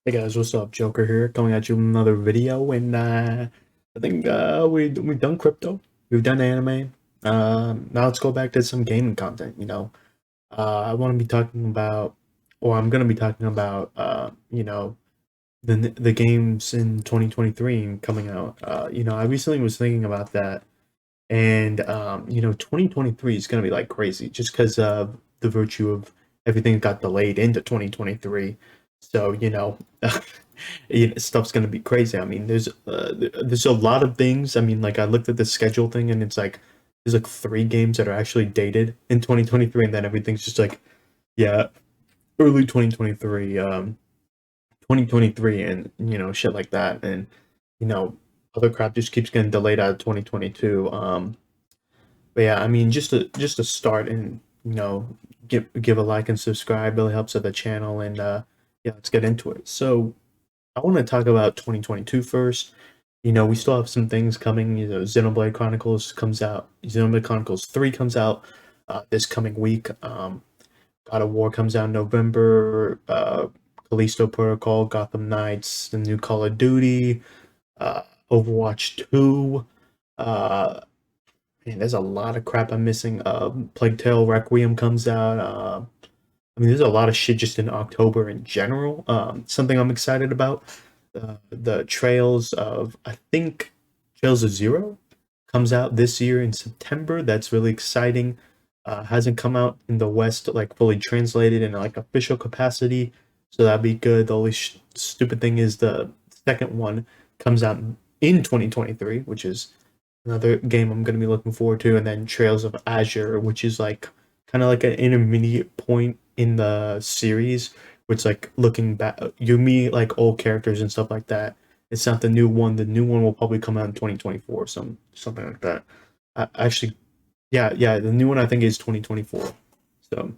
Hey guys, what's up? Joker here, coming at you with another video, and I think we've done crypto, we've done anime. Now let's go back to some gaming content. I want to be talking about, or I'm gonna be talking about, the games in 2023 and coming out. I recently was thinking about that, and 2023 is gonna be like crazy just because of the virtue of everything that got delayed into 2023. So stuff's gonna be crazy. I mean, there's a lot of things. I mean, like I looked at the schedule thing, and it's like there's like three games that are actually dated in 2023, and then everything's just like yeah, early 2023, 2023, and shit like that, and you know other crap just keeps getting delayed out of 2022. But yeah, I mean, just to start and give a like and subscribe really helps with the channel, and yeah, let's get into it. So I want to talk about 2022 first. We still have some things coming. Xenoblade Chronicles comes out. Xenoblade Chronicles 3 comes out this coming week. God of War comes out in November. Callisto Protocol, Gotham Knights, the new Call of Duty, uh, Overwatch 2. Uh, Man, there's a lot of crap I'm missing. Plague Tale Requiem comes out. I mean, there's a lot of shit just in October in general. Something I'm excited about. The Trails of, I think, Trails of Zero comes out this year in September. That's really exciting. Hasn't come out in the West like fully translated in like official capacity, so that'd be good. The only stupid thing is the second one comes out in 2023, which is another game I'm going to be looking forward to, and then Trails of Azure, which is like kind of like an intermediate point in the series, which like looking back, you meet like old characters and stuff like that. It's not the new one. The new one will probably come out in 2024, something like that. Actually, yeah, the new one I think is 2024. So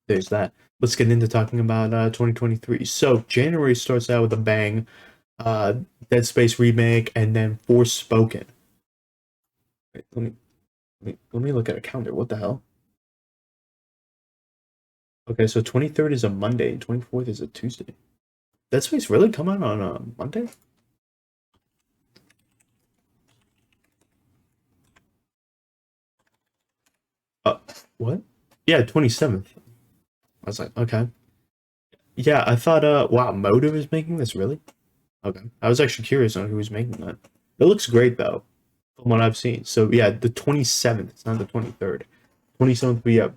there's that. Let's get into talking about 2023. So January starts out with a bang. Uh, Dead Space remake, and then Forspoken. Wait, let me look at a calendar. What the hell? Okay, so 23rd is a Monday, and 24th is a Tuesday. Dead Space really come out on a Monday? Uh, what? Yeah, 27th. I was like, okay. Yeah, I thought, wow, Motive is making this, really? Okay. I was actually curious on who was making that. It looks great, though, from what I've seen. So, yeah, the 27th, it's not the 23rd. 27th will be a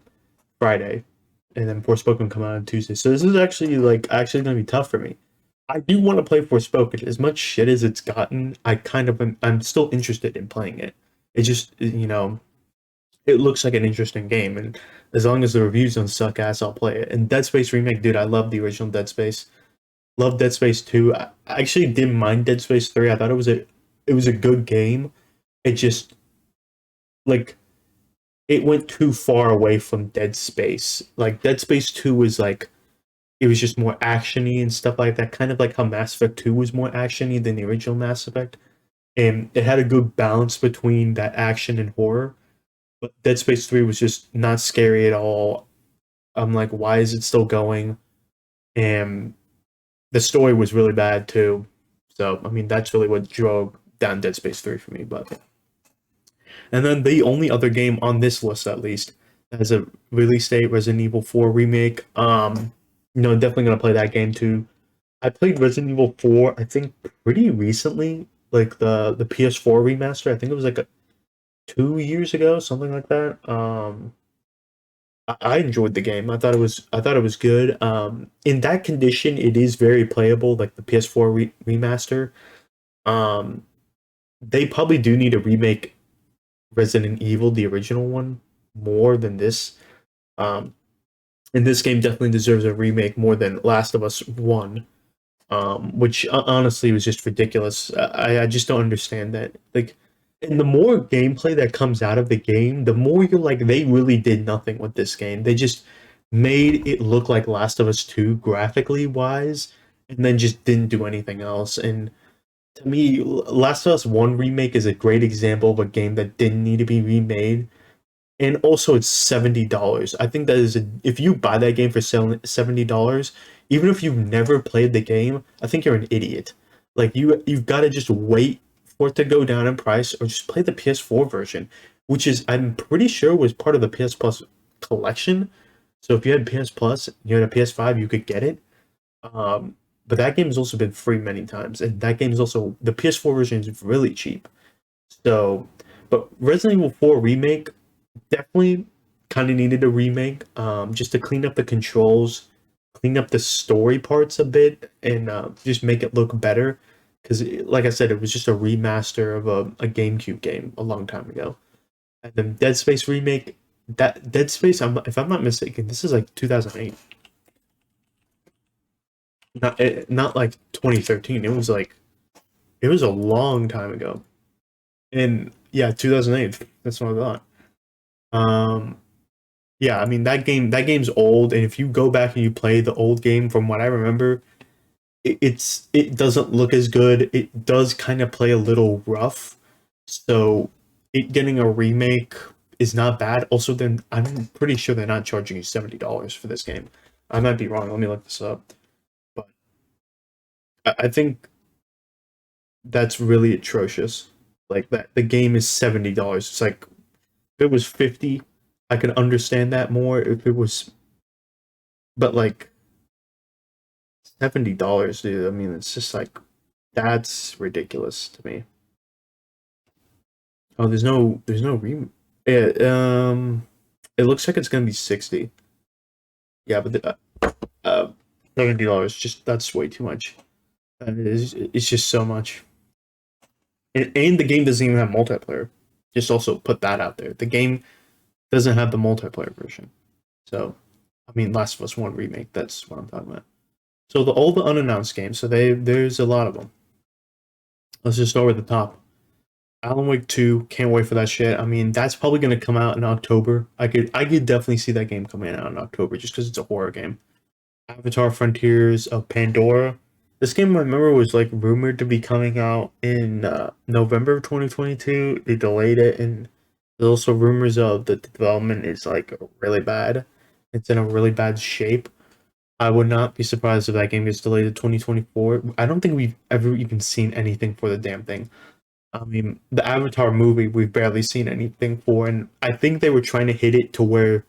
Friday, and then Forspoken come out on Tuesday. So this is actually, like, actually going to be tough for me. I do want to play Forspoken. As much shit as it's gotten, I'm still interested in playing it. It just it looks like an interesting game, and as long as the reviews don't suck ass, I'll play it. And Dead Space remake, dude, I love the original Dead Space. Love Dead Space 2. I actually didn't mind Dead Space 3. I thought it was a good game. It just like it went too far away from Dead Space. Like Dead Space 2 was like it was just more actiony and stuff like that, kind of like how Mass Effect 2 was more actiony than the original Mass Effect. And it had a good balance between that action and horror. But Dead Space 3 was just not scary at all. I'm like, why is it still going? And the story was really bad too. So, I mean, that's really what drove down Dead Space 3 for me. But and then the only other game on this list, at least, that has a release date, Resident Evil 4 remake. Definitely gonna play that game too. I played Resident Evil 4, I think pretty recently, like the PS4 remaster. I think it was like 2 years ago, something like that. I enjoyed the game. I thought it was good. In that condition, it is very playable, like the PS4 remaster. Um, they probably do need to remake Resident Evil, the original one, more than this. Um, and this game definitely deserves a remake more than Last of Us One, which honestly was just ridiculous. I just don't understand that. Like, and the more gameplay that comes out of the game, the more you're like, they really did nothing with this game. They just made it look like Last of Us 2 graphically wise, and then just didn't do anything else. And to me, Last of Us 1 remake is a great example of a game that didn't need to be remade. and also it's $70. I think that is if you buy that game for $70, even if you've never played the game, I think you're an idiot. Like you've got to just wait for it to go down in price, or just play the PS4 version, which is I'm pretty sure was part of the PS Plus collection. So if you had PS Plus, you had a PS5, you could get it. But that game has also been free many times, and that game is also the PS4 version is really cheap. So, but Resident Evil 4 remake definitely kind of needed a remake, just to clean up the controls, clean up the story parts a bit, and just make it look better. Because, like I said, it was just a remaster of a GameCube game a long time ago. And then Dead Space remake, that Dead Space, if I'm not mistaken, this is like 2008. Not like 2013. It was a long time ago. And yeah, 2008. That's what I thought. Um, Yeah, I mean that game's old, and if you go back and you play the old game, from what I remember, it doesn't look as good. It does kind of play a little rough, so it getting a remake is not bad. Also, then I'm pretty sure they're not charging you $70 for this game. I might be wrong. Let me look this up, but I think that's really atrocious. Like that, the game is $70. It's like if it was 50, I could understand that more. If it was, but like $70, dude. I mean, it's just like that's ridiculous to me. Oh, there's no it, it looks like it's gonna be 60. Yeah, but $70, just that's way too much. It's just so much. And the game doesn't even have multiplayer. Just also put that out there. The game doesn't have the multiplayer version. So, I mean, Last of Us One remake. That's what I'm talking about. So all the unannounced games. So there's a lot of them. Let's just start with the top. Alan Wake 2, can't wait for that shit. I mean, that's probably gonna come out in October. I could definitely see that game coming out in October just because it's a horror game. Avatar Frontiers of Pandora. This game I remember was like rumored to be coming out in November of 2022. They delayed it, and there's also rumors of the development is like really bad. It's in a really bad shape. I would not be surprised if that game gets delayed to 2024. I don't think we've ever even seen anything for the damn thing. I mean, the Avatar movie we've barely seen anything for, and I think they were trying to hit it to where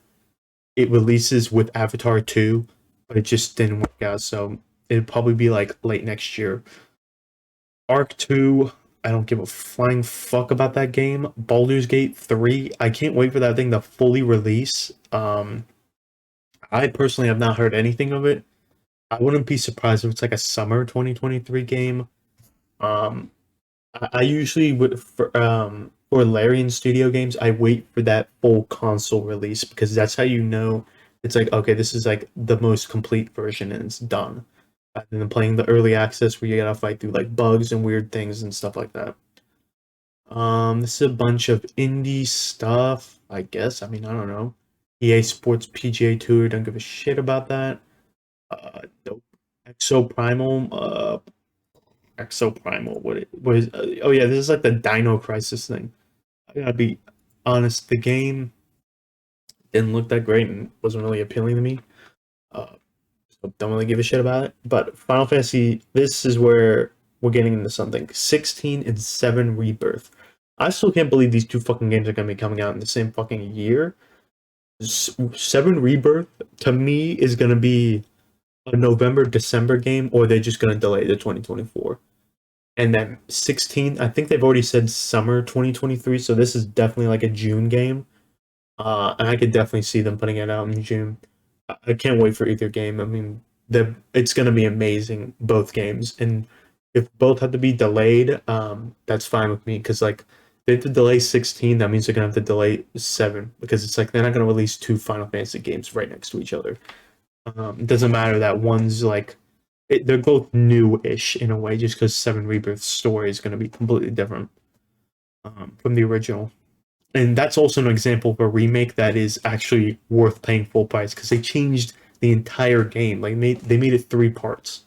it releases with Avatar 2, but it just didn't work out. So it'd probably be like late next year. Arc 2, I don't give a flying fuck about that game. Baldur's Gate 3, I can't wait for that thing to fully release. I personally have not heard anything of it. I wouldn't be surprised if it's like a summer 2023 game. Um, I usually would for Larian Studio games, I wait for that full console release because that's how you know it's like okay, this is like the most complete version and it's done. Rather than playing the early access where you gotta fight through like bugs and weird things and stuff like that. This is a bunch of indie stuff, I guess. I mean, I don't know. EA Sports PGA Tour, don't give a shit about that. Dope. Exo Primal, Exo Primal. What is? Oh yeah, this is like the Dino Crisis thing. I gotta be honest. The game didn't look that great and wasn't really appealing to me. Uh, so don't really give a shit about it. But Final Fantasy, this is where we're getting into something. 16 and 7 Rebirth. I still can't believe these two fucking games are gonna be coming out in the same fucking year. 7 Rebirth to me is gonna be a November December game, or they're just gonna delay to 2024. And then 16, I think they've already said summer 2023, so this is definitely like a June game. And I could definitely see them putting it out in June. I can't wait for either game. I mean, it's going to be amazing, both games. And if both have to be delayed, that's fine with me because like they have to delay 16, that means they're going to have to delay 7 because it's like they're not going to release two Final Fantasy games right next to each other. It doesn't matter that one's like they're both new-ish in a way, just because Seven Rebirth's story is going to be completely different from the original, and that's also an example of a remake that is actually worth paying full price because they changed the entire game. Like they made it 3 parts,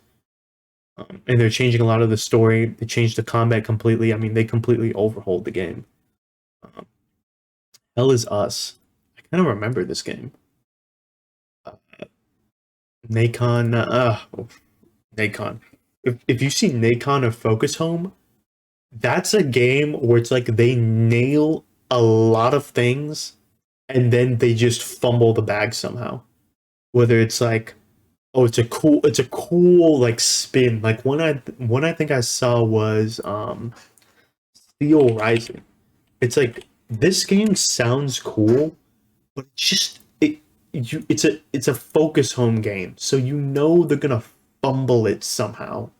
and they're changing a lot of the story. They changed the combat completely. I mean, they completely overhauled the game. Um, Hell is Us. kind of remember this game. Uh, Nacon, Nacon. If you see Nacon or Focus Home, that's a game where it's like they nail a lot of things and then they just fumble the bag somehow. Whether it's like, oh, it's a cool like spin. Like one I think I saw was Steel Rising. It's like this game sounds cool, but it's a focus home game, so you know they're gonna fumble it somehow,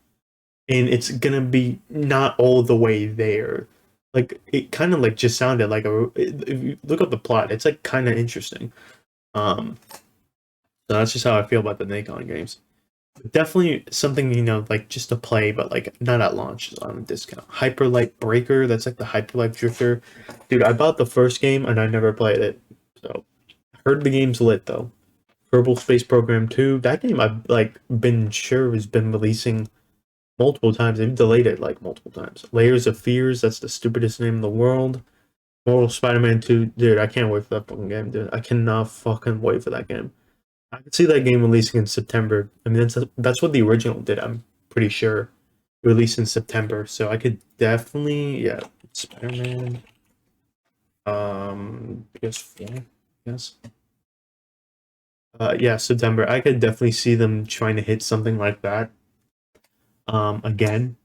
and it's gonna be not all the way there. Like it kind of like just sounded like if you look up the plot, it's like kind of interesting. Um, so that's just how I feel about the Nacon games. Definitely something like just to play, but like not at launch on discount. Hyperlight Breaker, that's like the Hyperlight Drifter. Dude, I bought the first game and I never played it. So heard the game's lit though. Kerbal Space Program 2, that game I've like been sure has been releasing multiple times. They've delayed it like multiple times. Layers of Fears, that's the stupidest name in the world. Mortal Spider-Man 2, dude, I can't wait for that fucking game, dude. I cannot fucking wait for that game. I could see that game releasing in September. I mean, that's what the original did. I'm pretty sure released in September. So I could definitely, yeah, Spider-Man. PS4, yes. Yeah, September. I could definitely see them trying to hit something like that. Again,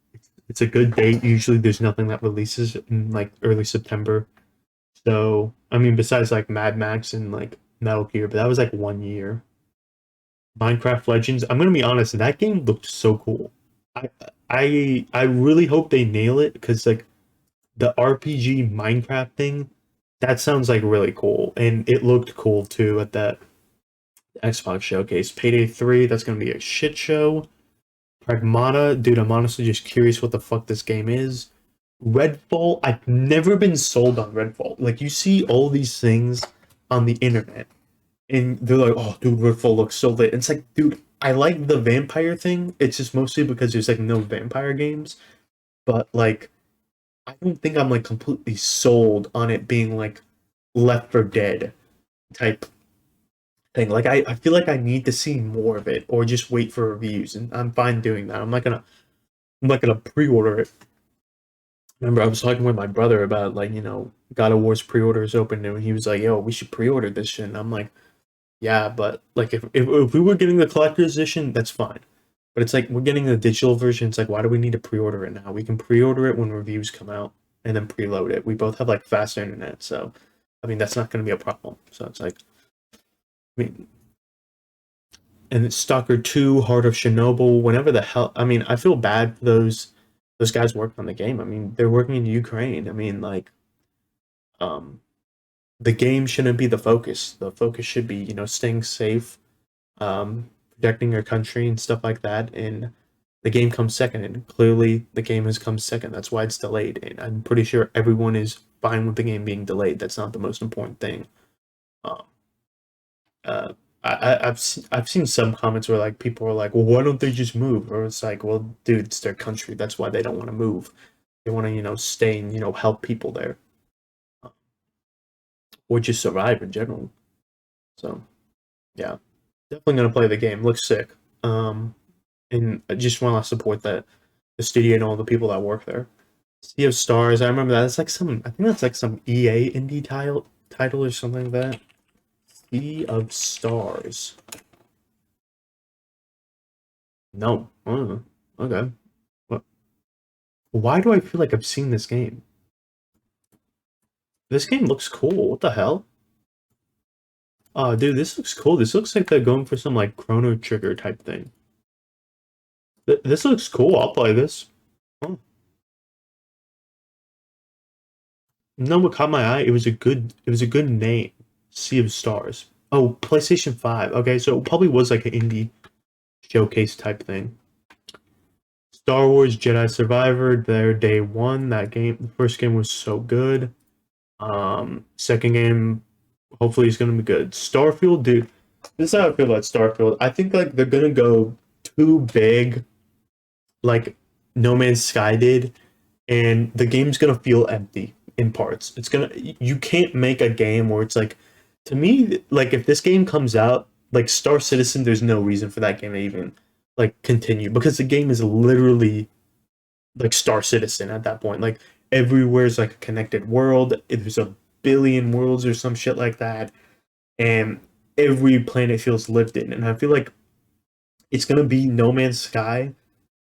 it's a good date. Usually, there's nothing that releases in like early September. So, I mean, besides like Mad Max and like Metal Gear, but that was like 1 year. Minecraft Legends. I'm gonna be honest, that game looked so cool. I I really hope they nail it because like the RPG Minecraft thing, that sounds like really cool, and it looked cool too at that Xbox showcase. Payday 3, that's gonna be a shit show. Pragmata, dude, I'm honestly just curious what the fuck this game is. Redfall, I've never been sold on Redfall. Like you see all these things on the internet and they're like, "Oh, dude, Redfall looks so lit." And it's like, dude, I like the vampire thing. It's just mostly because there's like no vampire games. But like, I don't think I'm like completely sold on it being like Left for Dead type thing. Like, I feel like I need to see more of it, or just wait for reviews, and I'm fine doing that. I'm not gonna pre-order it. Remember, I was talking with my brother about like God of War's pre-orders open, and he was like, "Yo, we should pre-order this shit." And I'm like, yeah, but like if we were getting the collector's edition, that's fine. But it's like we're getting the digital version. It's like why do we need to pre-order it now? We can pre-order it when reviews come out and then preload it. We both have like fast internet, so I mean that's not going to be a problem. So it's like I mean, and it's Stalker 2, Heart of Chernobyl, whenever the hell. I mean, I feel bad for those guys working on the game. I mean, they're working in Ukraine. I mean, like um the game shouldn't be the focus. The focus should be, staying safe, protecting your country and stuff like that. And the game comes second, and clearly the game has come second. That's why it's delayed. And I'm pretty sure everyone is fine with the game being delayed. That's not the most important thing. Um, uh, I've seen some comments where like people are like, well, why don't they just move? Or it's like, well, dude, it's their country. That's why they don't want to move. They want to, stay and help people there, or just survive in general. So yeah, definitely gonna play the game. Looks sick. And I just want to support that the studio and all the people that work there. Sea of Stars. I remember that. It's like some. I think that's like some EA indie title or something like that. Sea of Stars. No. Okay. What? Why do I feel like I've seen this game? This game looks cool. What the hell? Oh, dude, this looks cool. This looks like they're going for some like Chrono Trigger type thing. This looks cool. I'll play this. Oh. No, what caught my eye? It was a good name. Sea of Stars. Oh, PlayStation 5. Okay, so it probably was like an indie showcase type thing. Star Wars Jedi Survivor, their day one. That game, the first game was so good. Second game, hopefully is gonna be good. Starfield, dude. This is how I feel about Starfield. I think like they're gonna go too big, like No Man's Sky did, and the game's gonna feel empty in parts. It's gonna You can't make a game where it's like To me, like if this game comes out, like Star Citizen, there's no reason for that game to even like continue because the game is literally like Star Citizen at that point. Like everywhere's like a connected world. There's a billion worlds or some shit like that, and every planet feels lived in. And I feel like it's gonna be No Man's Sky,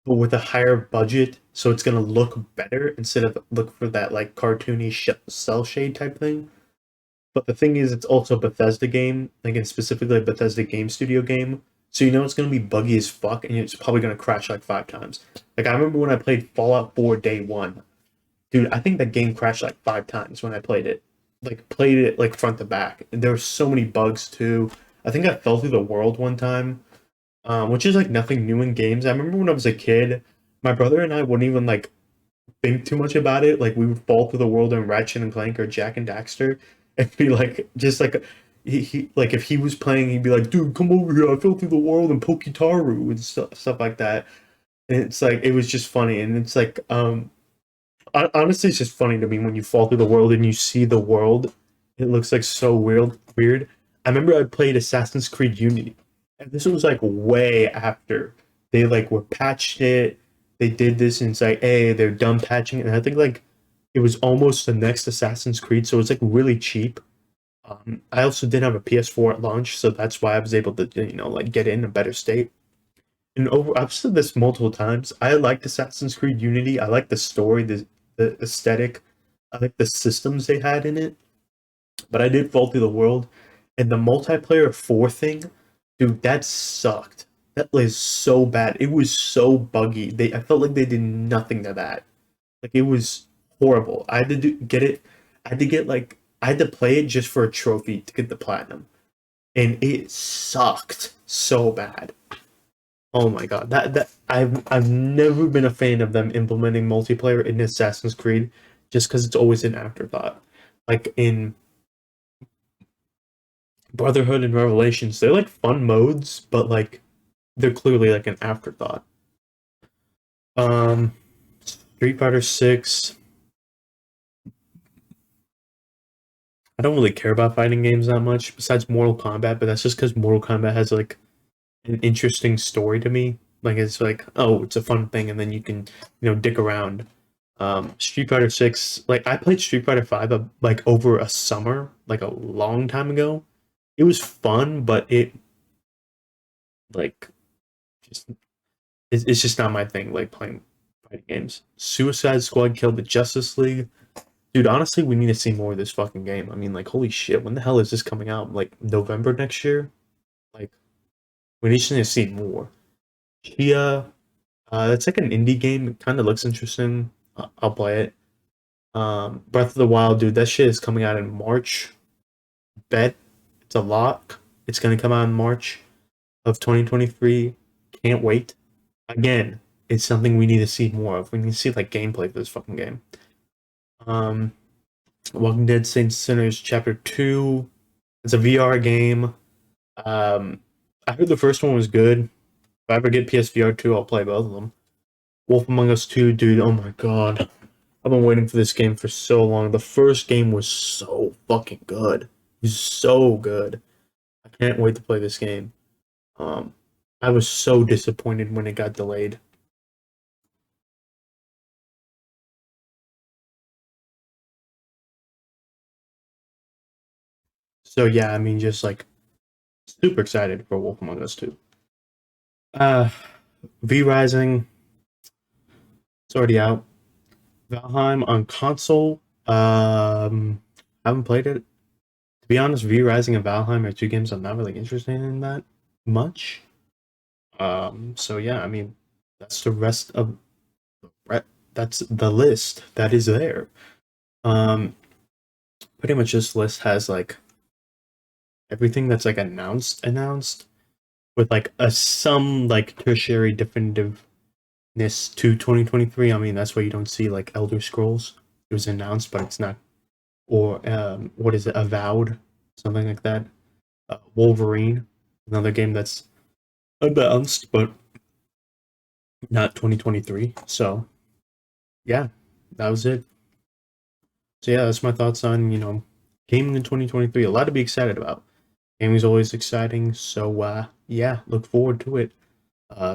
but with a higher budget, so it's gonna look better instead of look for that like cartoony cell shade type thing. But the thing is, it's also a Bethesda game, like and specifically a Bethesda game studio game. So you know it's gonna be buggy as fuck, and it's probably gonna crash like 5 times. Like I remember when I played Fallout 4 day one, dude. I think that game crashed like 5 times when I played it. Like played it like front to back. And there were so many bugs too. I think I fell through the world one time, which is like nothing new in games. I remember when I was a kid, my brother and I wouldn't even like think too much about it. Like we would fall through the world in Ratchet and Clank or Jack and Daxter, and be like, just like he like if he was playing, he'd be like, "Dude, come over here! I fell through the world in Pokitaru and stuff like that." And it's like it was just funny, and it's like honestly, it's just funny to me when you fall through the world and you see the world. It looks like so weird. Weird. I remember I played Assassin's Creed Unity, and this was like way after they like were patched it. They did this, and it's like, hey, they're done patching it. And I think like it was almost the next Assassin's Creed, so it's like really cheap. I also did have a PS4 at launch, so that's why I was able to like get in a better state. And over, I've said this multiple times. I liked Assassin's Creed Unity. I like the story, the aesthetic. I like the systems they had in it. But I did fall through the world, and the multiplayer 4 thing, dude, that sucked. That was so bad. It was so buggy. I felt like they did nothing to that. Like it was horrible. I had to get it. I had to get like I had to play it just for a trophy to get the platinum, and it sucked so bad. Oh my god, that I've never been a fan of them implementing multiplayer in Assassin's Creed, just because it's always an afterthought. Like in Brotherhood and Revelations, they're like fun modes, but like they're clearly like an afterthought. Um, Street Fighter 6. I don't really care about fighting games that much, besides Mortal Kombat, but that's just because Mortal Kombat has like an interesting story to me. Like it's like, oh, it's a fun thing, and then you can, dick around. Street Fighter 6, like I played Street Fighter 5 like over a summer, like a long time ago. It was fun, but it like just it's just not my thing. Like playing fighting games. Suicide Squad killed the Justice League. Dude, honestly, we need to see more of this fucking game. I mean, like, holy shit, when the hell is this coming out? Like November next year? Like, we need to see more. Chia, it's like an indie game. It kind of looks interesting. I'll play it. Breath of the Wild, dude, that shit is coming out in March. Bet it's a lock. It's gonna come out in March of 2023. Can't wait. Again, it's something we need to see more of. We need to see like gameplay for this fucking game. Um, Walking Dead Saints Sinners Chapter 2. It's a VR game. I heard the first one was good. If I ever get PSVR 2, I'll play both of them. Wolf Among Us 2, dude, oh my god. I've been waiting for this game for so long. The first game was so fucking good. It was so good. I can't wait to play this game. Um, I was so disappointed when it got delayed. So yeah, I mean, just like super excited for Wolf Among Us 2. Uh, V Rising, it's already out. Valheim on console. Haven't played it. To be honest, V Rising and Valheim are two games I'm not really interested in that much. So yeah, I mean, that's the rest of that's the list that is there. Um, Pretty much this list has like everything that's like announced with like a some like tertiary definitiveness to 2023. I mean, that's why you don't see like Elder Scrolls. It was announced, but it's not. Or what is it? Avowed, something like that. Wolverine, another game that's announced, but not 2023. So yeah, that was it. So yeah, that's my thoughts on gaming in 2023, a lot to be excited about. Gaming's always exciting, so yeah, look forward to it.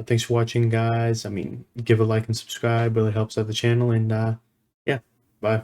Thanks for watching, guys. I mean, give a like and subscribe, really helps out the channel, and yeah, bye.